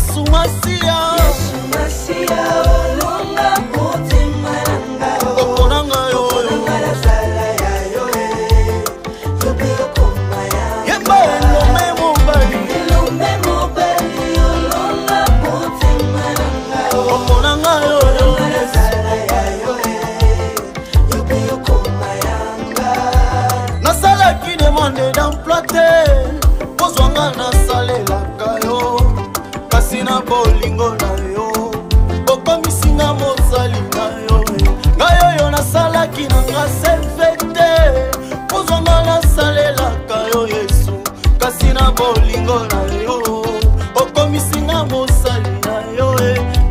Yesu Masia olonga mutima nanga okonanga yo la sala ya yo yobe okoma ya yeba elome mobali olonga mutima nanga okonanga yo la sala ya yo yobe okoma yanga nasalaki demande d'emploi te pozwanga nasalelaka yo kasi na bolingo na yo okomisinga mosali na yo ngai oyo nasalaki nanga selfe te pozwanga nasalelaka yo Yesu kasi na bolingo na yo okomisinga mosali na yo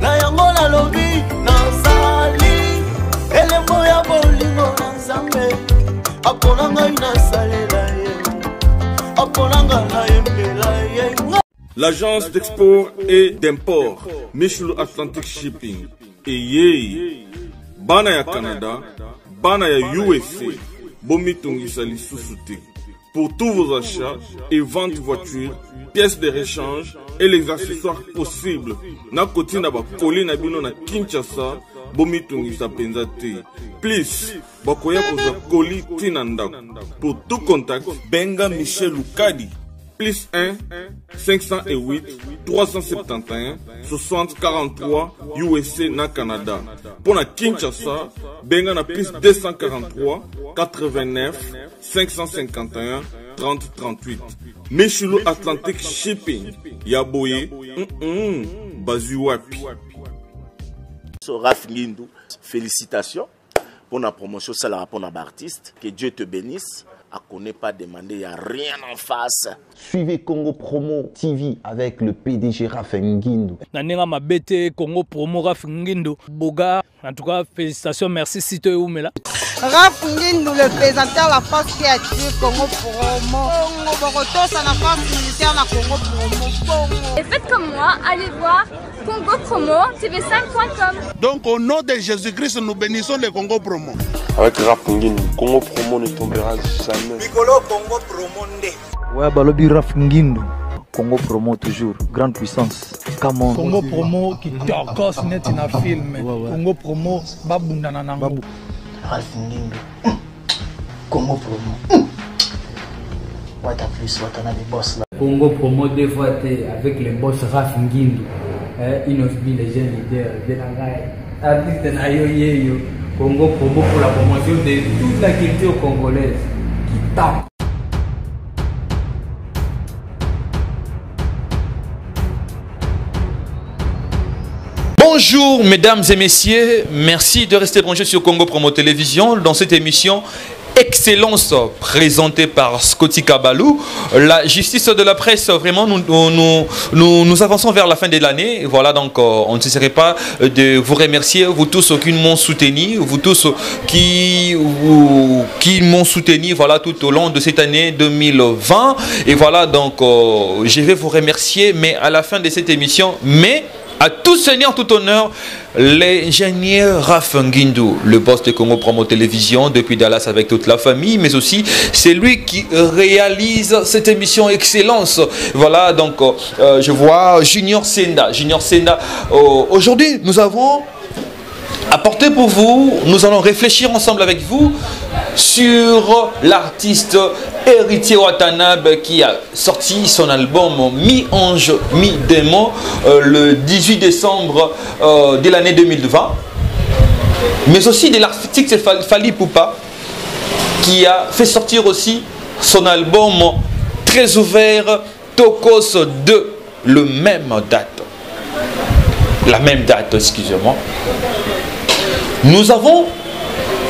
na yango nalobi nazali elembo ya bolingo na Nzambe apona ngai nasalela ye apona ngai nayembela ye. L'agence d'export et d'import Michulu Atlantic Shipping et bana ya Canada, bana ya USA, bomitungisa lisusu te. Pour tous vos achats et ventes de voitures, pièces de rechange et les accessoires possibles. Na koti na ba koli na bino na Kinshasa, bomitungisa penza te. Please, bakoya koza koli tina ndako. Pour tout contact, benga Michel Lukadi. Plus 1 508 371 60 43 USA na Canada. Pour la Kinshasa, benga na plus 243 89 551 30 38. Michulu Atlantic Shipping. Yaboye, Bazu wapi. Raph Ngindou, félicitations pour la promotion, ça la pour l'artiste. Que Dieu te bénisse. À connaît pas demander, il n'y a rien en face. Suivez Congo Promo TV avec le PDG Raph Ngindou. Nanenga mabete Congo Promo Raph Ngindou. Boga, en tout cas, félicitations, merci Sito Oumela. Raph Ngindou, le présentateur de la force créative Congo Promo. Boroto, ça la force militaire na Congo Promo. Et faites comme moi, allez voir Congo Promo, tv5.com. Donc au nom de Jésus-Christ, nous bénissons le Congo Promo. Avec Raph Ngindou, Congo Promo ne tombera jamais. Nicolo Congo Promo nde. Ouais, balobi Raph Ngindou. Congo Promo toujours, grande puissance. Come on. Congo Promo qui t'orcose net in a film. Congo Promo, babunda nanango. Raph Ngindou. Congo Promo. What a plus, what a boss là. Congo Promo deux fois avec le boss Raph Ngindou. Il nous dit les jeunes leaders de la gaille. Artiste na yo yeyo. Congo Promo pour la promotion de toute la culture congolaise qui tape. Bonjour mesdames et messieurs, merci de rester branchés sur Congo Promo Télévision dans cette émission Excellence présentée par Scotty Kabalou. La justice de la presse, vraiment nous avançons vers la fin de l'année. Voilà, donc on ne cesserait pas de vous remercier, vous tous qui m'ont soutenu, vous tous qui m'ont soutenu, voilà, tout au long de cette année 2020. Et voilà, donc je vais vous remercier, mais à la fin de cette émission, à tout seigneur, tout honneur, l'ingénieur Raph Ngindou, le boss de Congo Promo Télévision depuis Dallas avec toute la famille, mais aussi c'est lui qui réalise cette émission Excellence. Voilà, donc je vois Junior Senda. Junior Senda, aujourd'hui nous avons apporté pour vous, nous allons réfléchir ensemble avec vous sur l'artiste Héritier Watanabe qui a sorti son album Mi-Ange, Mi-Démon le 18 décembre de l'année 2020. Mais aussi de l'artiste Fally Ipupa qui a fait sortir aussi son album très ouvert Tokos 2, le même date. La même date, excusez-moi. Nous avons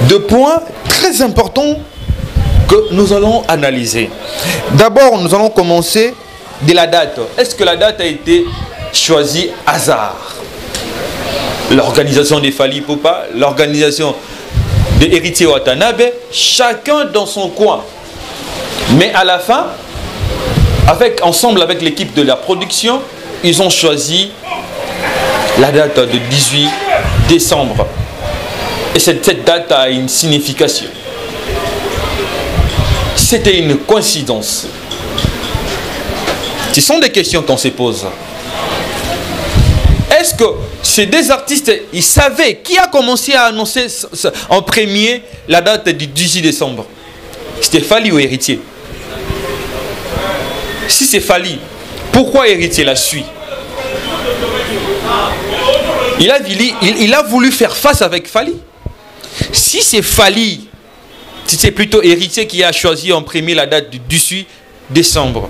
deux points très importants que nous allons analyser. D'abord, nous allons commencer de la date. Est-ce que la date a été choisie hasard? L'organisation des Fally Ipupa, l'organisation de Héritier Watanabe, chacun dans son coin. Mais à la fin, ensemble avec l'équipe de la production, ils ont choisi la date de 18 décembre. Et cette date a une signification. C'était une coïncidence. Ce sont des questions qu'on se pose. Est-ce que ces deux artistes, ils savaient qui a commencé à annoncer en premier la date du 18 décembre? C'était Fally ou Héritier? Si c'est Fally, pourquoi Héritier la suit? Il a voulu faire face avec Fally. Si c'est Fally, si c'est plutôt Héritier qui a choisi en premier la date du 18 décembre,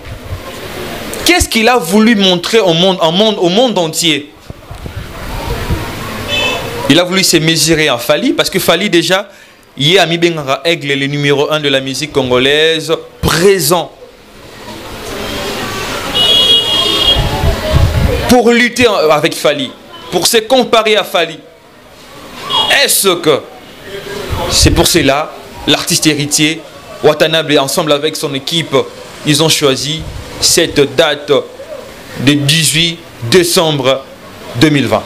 qu'est-ce qu'il a voulu montrer au monde entier? Il a voulu se mesurer à Fally, parce que Fally déjà, il est Ami Bengara Aigle, le numéro 1 de la musique congolaise, présent. Pour lutter avec Fally, pour se comparer à Fally. Est-ce que c'est pour cela, l'artiste Héritier, Watanabe, ensemble avec son équipe, ils ont choisi cette date de 18 décembre 2020?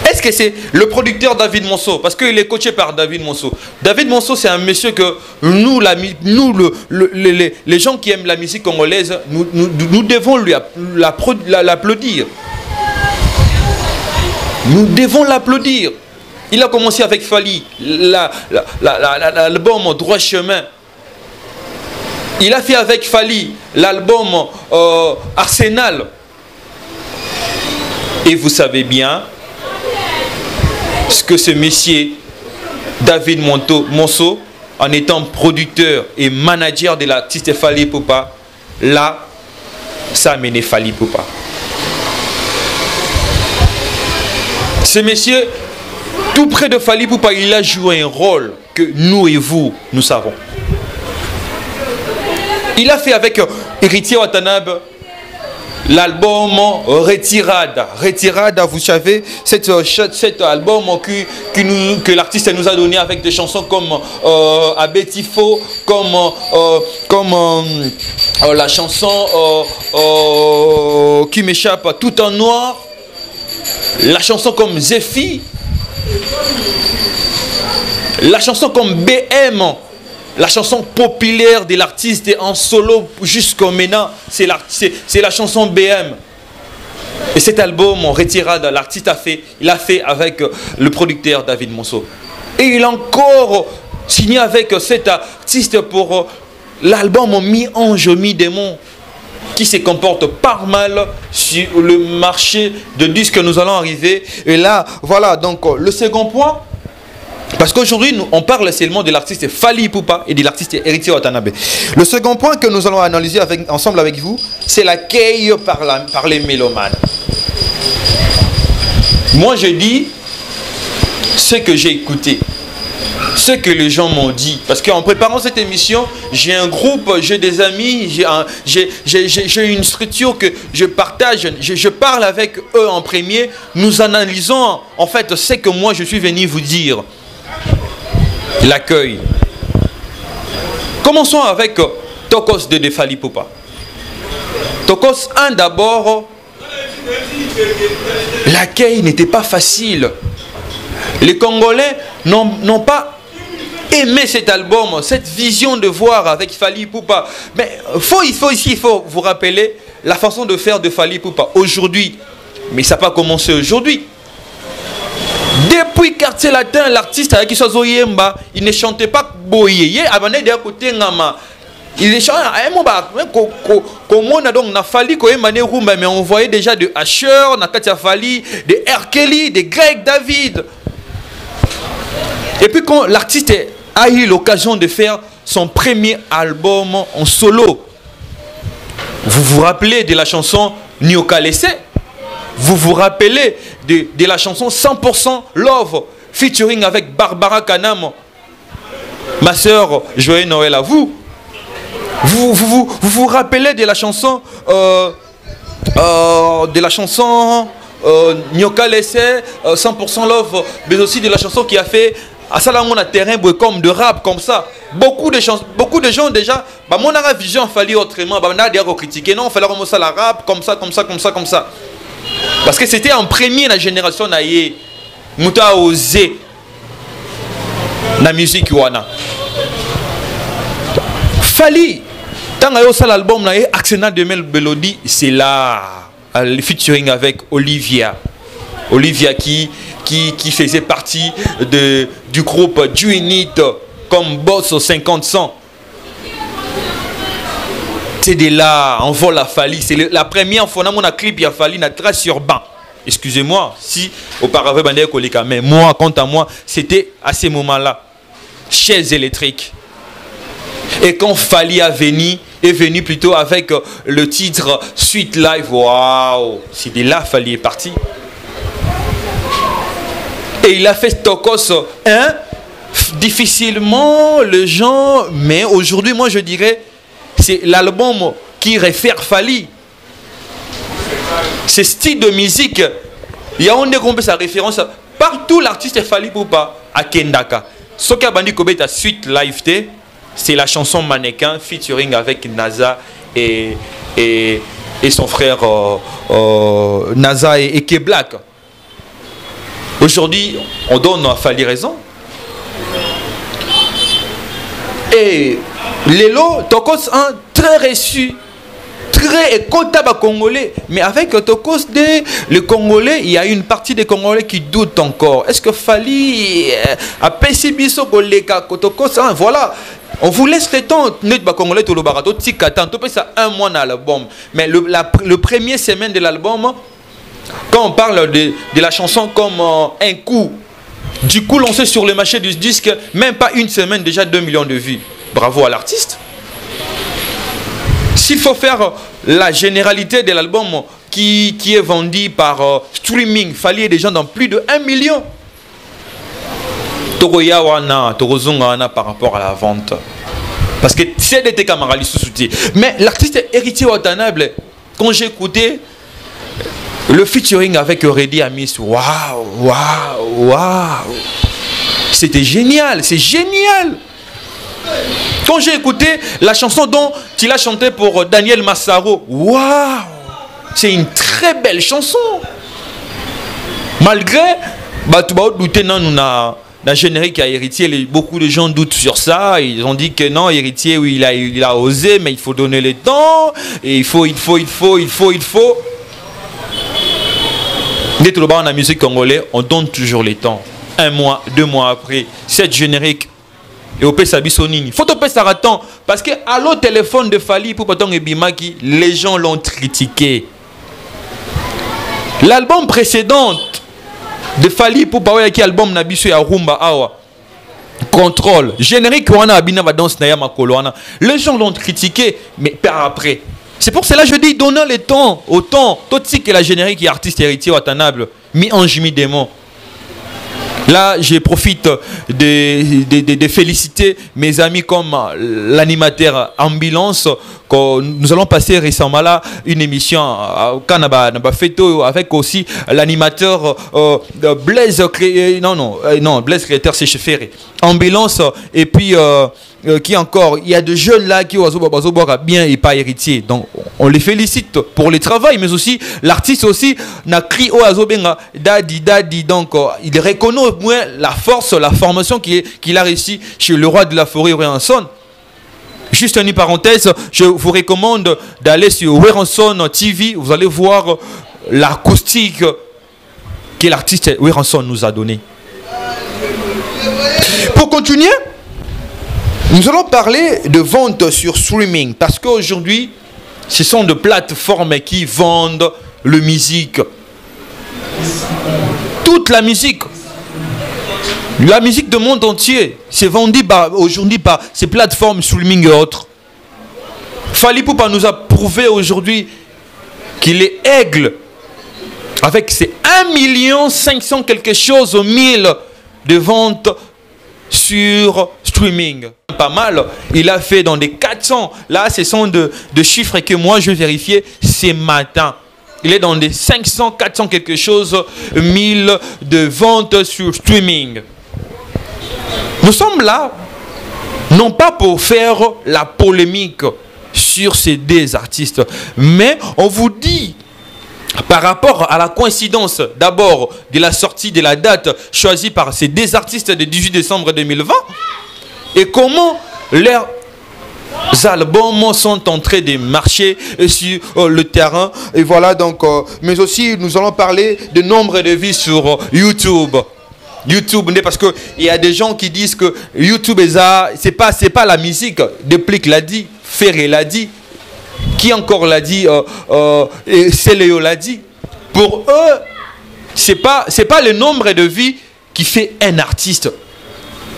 Est-ce que c'est le producteur David Monceau? Parce qu'il est coaché par David Monceau. David Monceau, c'est un monsieur que nous les gens qui aiment la musique congolaise, nous devons lui l'applaudir. Nous devons l'applaudir. Il a commencé avec Fally, l'album Droit Chemin. Il a fait avec Fally l'album Arsenal. Et vous savez bien ce que ce monsieur David Monceau, en étant producteur et manager de l'artiste Fally Ipupa, là, ça a mené Fally Ipupa. Ce monsieur, tout près de Fally Ipupa, il a joué un rôle que nous et vous, nous savons. Il a fait avec Héritier Watanabe l'album Retirada. Retirada, vous savez, cet album que l'artiste nous a donné avec des chansons comme Abetifo, comme la chanson qui m'échappe, Tout en noir, la chanson comme Zephy, la chanson comme BM, la chanson populaire de l'artiste en solo jusqu'au maintenant, c'est la chanson BM. Et cet album, Retirade, l'artiste il a fait avec le producteur David Monceau. Et il a encore signé avec cet artiste pour l'album Mi-Ange, Mi-Démon, qui se comporte pas mal sur le marché de disques que nous allons arriver. Et là, voilà, donc le second point. Parce qu'aujourd'hui, on parle seulement de l'artiste Fally Ipupa et de l'artiste Héritier Watanabe. Le second point que nous allons analyser ensemble avec vous, c'est l'accueil par les mélomanes. Moi, je dis ce que j'ai écouté, ce que les gens m'ont dit. Parce qu'en préparant cette émission, j'ai un groupe, j'ai des amis, j'ai une structure que je partage, je parle avec eux en premier. Nous analysons en fait ce que moi je suis venu vous dire. L'accueil. Commençons avec Tokos de Fally Ipupa. Tokos 1 d'abord, l'accueil n'était pas facile. Les Congolais n'ont pas aimé cet album, cette vision de voir avec Fally Ipupa. Mais il faut vous rappeler la façon de faire de Fally Ipupa aujourd'hui. Mais ça n'a pas commencé aujourd'hui. Depuis Quartier Latin, l'artiste avec Yemba, il ne chantait pas Boye. Il chantait donc na Fally mais on voyait déjà de Asher, Nakatia Fally, de R. Kelly, de Greg David. Et puis quand l'artiste a eu l'occasion de faire son premier album en solo, vous vous rappelez de la chanson Nyoka Lese? Vous vous rappelez de la chanson 100% Love, featuring avec Barbara Kanam, ma soeur, joyeux Noël à vous. Vous rappelez de la chanson Nyoka Lese, 100% Love, mais aussi de la chanson qui a fait à Salamon à terrain comme de rap comme ça. Beaucoup de gens déjà, bah mon vision fallait autrement, bah on a déjà critiqué, non, il fallait remonter la rap comme ça. Parce que c'était en premier la génération naïe, Mouta osé la musique wana. Fally, tant que ça l'album naïe, Arsenal de Mel Melody, c'est là. le featuring avec Olivia. Olivia qui faisait partie du groupe Du Unit comme boss au 50-100. C'est de là, on vole à Fali. C'est la première fois que mon clip a Fali na trace urbain. Excusez-moi si auparavant mais moi, quant à moi, c'était à ces moments-là. Chaises électriques. Et quand Fali est venu plutôt avec le titre Sweet Life, waouh, c'est de là Fali est parti. Et il a fait Tokos 1, difficilement les gens, mais aujourd'hui moi je dirais c'est l'album qui réfère Fali. Ce style de musique, il y a un compte sa référence partout l'artiste est Fali Poupa à Kendaka. Ce qui a bandit Kobeta Sweet Life, c'est la chanson Mannequin featuring avec NASA et son frère NASA et K-Black. Aujourd'hui, on donne à Fali raison. Et Lélo, Tokos 1, très reçu, très comptable congolais. Mais avec Tokos 2, le Congolais, il y a une partie des Congolais qui doutent encore. Est-ce que Fali a payé biso koleka Tokos 1? Voilà. On vous laisse le temps, notre Congolais, tout le barato, tikatan, tout ça un mois dans l'album. Mais le premier semaine de l'album, quand on parle de la chanson comme un coup, du coup lancé sur le marché du disque, même pas une semaine, déjà 2 millions de vues. Bravo à l'artiste. S'il faut faire la généralité de l'album qui est vendu par streaming, il fallait des gens dans plus de 1 million. Par rapport à la vente. Parce que c'est des camarades sous-soutis. Mais l'artiste Héritier Watanabe, quand j'ai écouté le featuring avec Reddy Amis, waouh, waouh, waouh. C'était génial, c'est génial. Quand j'ai écouté la chanson dont il a chanté pour Daniel Massaro, waouh, c'est une très belle chanson. Malgré, tu vas douter, non, nous dans le générique à Héritier, beaucoup de gens doutent sur ça. Ils ont dit que non, Héritier, oui, il a osé, mais il faut donner le temps. Et il faut. Dès que le bar dans la musique congolaise, on donne toujours le temps. 1 mois, 2 mois après, cette générique. Et au Pessabi Sonini. Faut topé ça attend. Parce que à l'autre téléphone de Fali pour Patong et Bimaki, les gens l'ont critiqué. L'album précédent de Fali pour Pawaya qui album Nabiso et Rumba Awa. Contrôle. Générique Wana Abina va danser Naya Makoloana. Les gens l'ont critiqué, mais par après. C'est pour cela que je dis donnons le temps. Autant, tout ce que la générique et artiste Héritier Watanabe, mi-ange, mi-démon. Là, je profite de féliciter mes amis comme l'animateur Ambulance. Nous allons passer récemment là une émission au Canada avec aussi l'animateur Blaise Blaise Créateur, c'est Cheféré. Ambulance et puis qui encore, il y a de jeunes là qui ont bien et pas héritier. Donc on les félicite pour le travail, mais aussi l'artiste aussi n'a crié au Azobenga Daddy. Donc il reconnaît au moins la force, la formation qu'il a réussi chez le roi de la forêt Weranson. Juste une parenthèse, je vous recommande d'aller sur Weranson TV. Vous allez voir l'acoustique que l'artiste Weranson nous a donné. Pour continuer, nous allons parler de vente sur streaming. Parce qu'aujourd'hui, ce sont des plateformes qui vendent la musique. Toute la musique. La musique du monde entier, c'est vendu aujourd'hui par ces plateformes streaming et autres. Fali Poupa nous a prouvé aujourd'hui qu'il est aigle avec ses 1 500 quelque chose au 1000 de ventes sur streaming. Pas mal, il a fait dans des 400. Là, ce sont de chiffres que moi je vérifiais ce matin. Il est dans des 500, 400 quelque chose, 1000 de ventes sur streaming. Nous sommes là, non pas pour faire la polémique sur ces deux artistes, mais on vous dit, par rapport à la coïncidence d'abord de la sortie de la date choisie par ces deux artistes le 18 décembre 2020, et comment leur albums sont en train de marcher sur le terrain. Et voilà donc, mais aussi nous allons parler de nombre de vues sur YouTube. YouTube, parce que il y a des gens qui disent que YouTube c'est pas la musique. Deplique l'a dit, Ferré l'a dit, qui encore l'a dit, Céléo l'a dit. Pour eux, c'est pas le nombre de vues qui fait un artiste.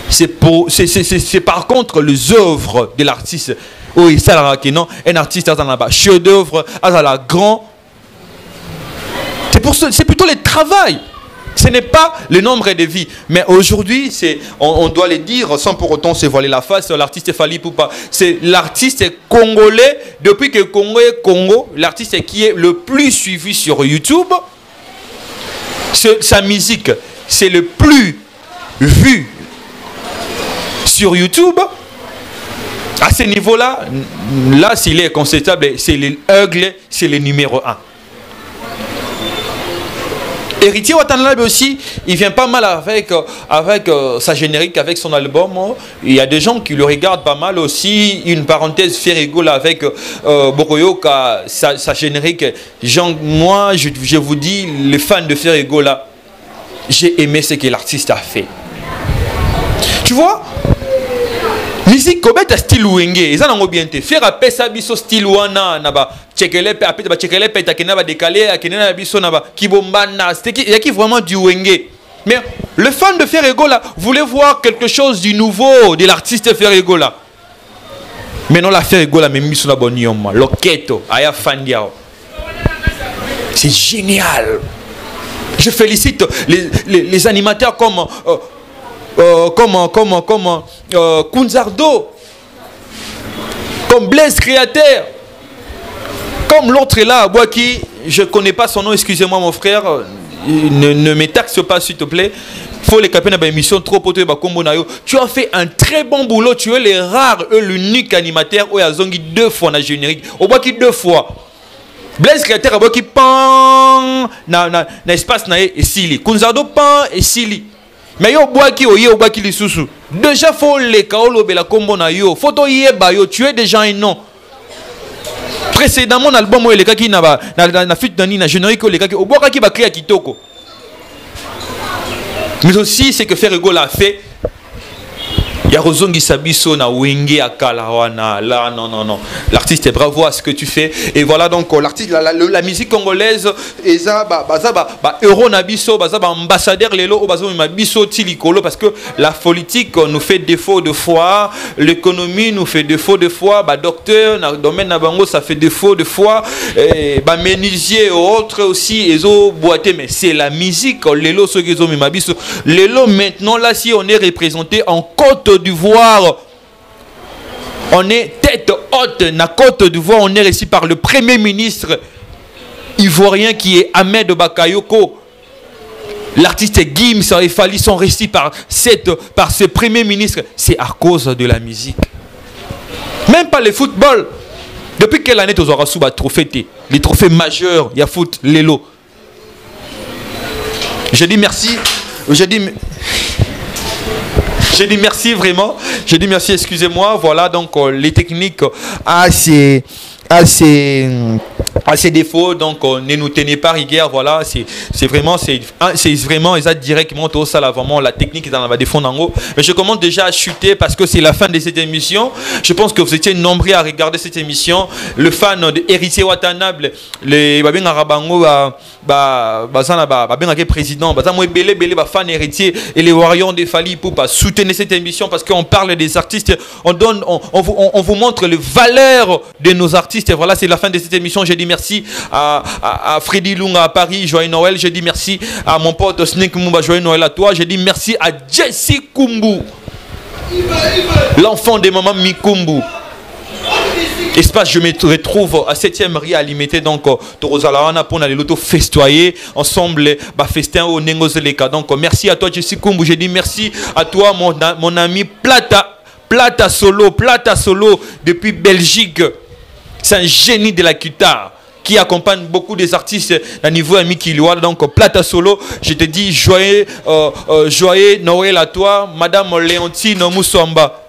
C'est par contre les œuvres de l'artiste. Oui, ça non, un artiste a un chef d'œuvre, a la grand. C'est plutôt le travail. Ce n'est pas le nombre de vies. Mais aujourd'hui, on doit le dire sans pour autant se voiler la face. L'artiste Fally Ipupa, c'est l'artiste congolais, depuis que Congo est Congo, l'artiste qui est le plus suivi sur YouTube. Sa musique, c'est le plus vu sur YouTube. À ce niveau-là, là, s'il est constatable, c'est l'aigle, c'est le numéro 1. Héritier Watanabe aussi, il vient pas mal avec sa générique, avec son album. Il y a des gens qui le regardent pas mal aussi. Une parenthèse, Ferrigo avec Boroyoka, sa générique. Moi, je vous dis, les fans de Ferrigo là, j'ai aimé ce que l'artiste a fait. Tu vois, musique kobeta style wenge, ils en ont bien été. Faire appel ça biso style wana naba. Checkele pe apete ba checkele pe ta kena ba décaler a kena na biso naba kibombana. Il y a qui vraiment du wenge. Mais le fan de Ferrigo là voulait voir quelque chose du nouveau de l'artiste Ferrigo là. Mais non la Ferrigo là même biso na bonioma. Loketo aya fan diao. C'est génial. Je félicite les animateurs comme Kunzardo, comme Blaise Créateur, comme l'autre là, Boaki, je ne connais pas son nom, excusez-moi mon frère, ne me taxe pas s'il te plaît. Faut les caper dans l'émission trop poté tu as fait un très bon boulot, tu es le rare, l'unique animateur où il y a zongi 2 fois dans le générique, au Boaki 2 fois. Blaise Créateur a Boaki pan na espace na et Sili, Kunzardo pan et Sili. Mais yo boaki oye boaki li susu. Déjà faut les kaolo bela kombo na yo. Faut to yeba yo, tu es déjà un nom. Précédemment l'album le kaki na ba na fit na ni na générique le kaki oboka ki ba créer kitoko. Mais aussi c'est que Ferrigo l'a fait. Ya rozongi sabiso na wenge akala wana là non. L'artiste est bravo à ce que tu fais et voilà donc l'artiste la musique congolaise eza ba euro na biso ba ambassadeur lelo o bazo ma biso tilikolo parce que la politique nous fait défaut de foi, l'économie nous fait défaut de foi, ba docteur na domaine na bango ça fait défaut de foi et ba menuisier autres aussi ezo boité mais c'est la musique lelo ce qu'ils ont ma biso lelo maintenant là si on est représenté en Côte d'Ivoire, on est tête haute na Côte d'Ivoire, on est reçu par le premier ministre ivoirien qui est Ahmed Bakayoko. L'artiste Gims et Fally sont reçus par ce premier ministre. C'est à cause de la musique. Même pas le football. Depuis quelle année tu auras sous trophée les trophées majeurs, il y a foot, l'élo. Je dis merci. Je dis merci vraiment. Je dis merci, excusez-moi. Voilà donc les techniques à ces défauts. Donc ne nous tenez pas rigueur. Voilà, c'est vraiment ils directement tout ça là vraiment la technique est dans la défaut d'ango. Mais je commence déjà à chuter parce que c'est la fin de cette émission. Je pense que vous étiez nombreux à regarder cette émission. Le fan de Héritier Watanabe, les babin arabango président, fan héritier et les warriors de Fally Ipupa soutenez cette émission parce qu'on parle des artistes, on vous montre les valeurs de nos artistes. Et voilà, c'est la fin de cette émission. Je dis merci à Freddy Lunga à Paris, joyeux Noël. Je dis merci à mon pote Snake Mumba, joyeux Noël à toi. Je dis merci à Jesse Kumbu, l'enfant de maman Mikumbu. Espace, je me retrouve à 7e Ria Limité, donc Torozalana pour aller l'auto festoyer ensemble, festin au Nengozeleka. Donc merci à toi Jesse Kumbu, je dis merci à toi mon ami Plata Solo depuis Belgique. C'est un génie de la guitare qui accompagne beaucoup des artistes à niveau ami Kiloa. Donc Plata Solo, je te dis joyeux Noël à toi, Madame Léontine Moussamba.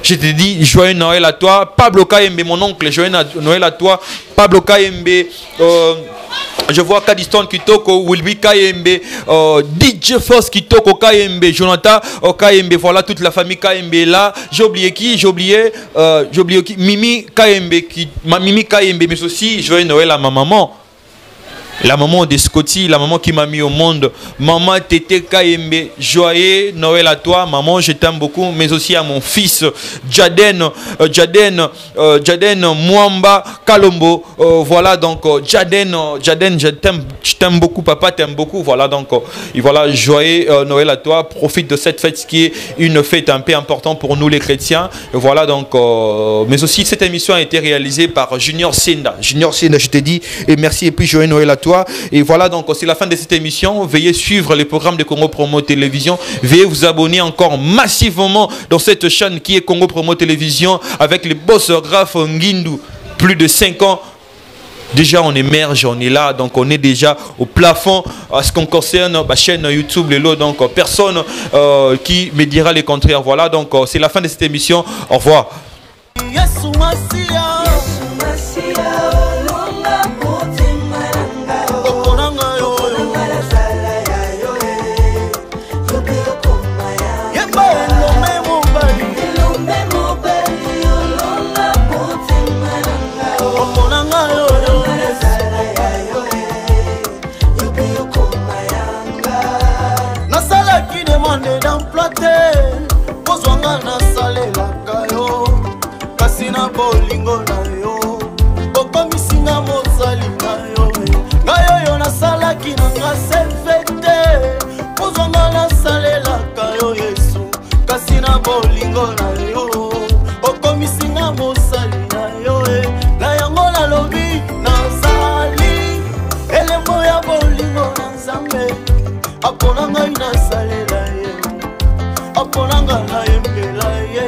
Je te dis joyeux Noël à toi. Pablo Kayembe, mon oncle, joyeux Noël à toi. Pablo Kayembe, je vois Kadiston Kitoko, Wilby Kayembe, DJ Force Kitoko Kayembe, Jonathan Kayembe, voilà toute la famille Kayembe là. J'ai oublié qui? J'ai oublié qui? Mimi Kayembe, Mimi Kayembe, mais aussi joyeux Noël à ma maman. La maman de Scotty, la maman qui m'a mis au monde. Maman Tété Kayembe, joyeux Noël à toi. Maman, je t'aime beaucoup. Mais aussi à mon fils, Jaden Mwamba Kalombo. Voilà donc, Jaden, je t'aime beaucoup. Papa t'aime beaucoup. Voilà donc, et voilà, joyeux Noël à toi. Profite de cette fête qui est une fête un peu importante pour nous les chrétiens. Et voilà donc, mais aussi cette émission a été réalisée par Junior Senda. Junior Senda, je te dis, et merci et puis joyeux Noël à toi. Et voilà donc c'est la fin de cette émission. Veuillez suivre les programmes de Congo Promo Télévision. Veuillez vous abonner encore massivement dans cette chaîne qui est Congo Promo Télévision avec les boss Raph Ngindu. Plus de 5 ans. Déjà on émerge, on est là, donc on est déjà au plafond à ce qu'on concerne ma chaîne YouTube Lelo, donc personne qui me dira le contraire. Voilà donc c'est la fin de cette émission. Au revoir. bolingo na yo okomisinga mozali na yo ngayo yo nasalaki na nga sefete kozonga nasalelaka yo Yesu kasi na bolingo na yo okomisinga mozali na yo na yango nalobi nazali elembo ya bolingo na Nzambe apona ngai nasalela ye apona ngai na yembela ye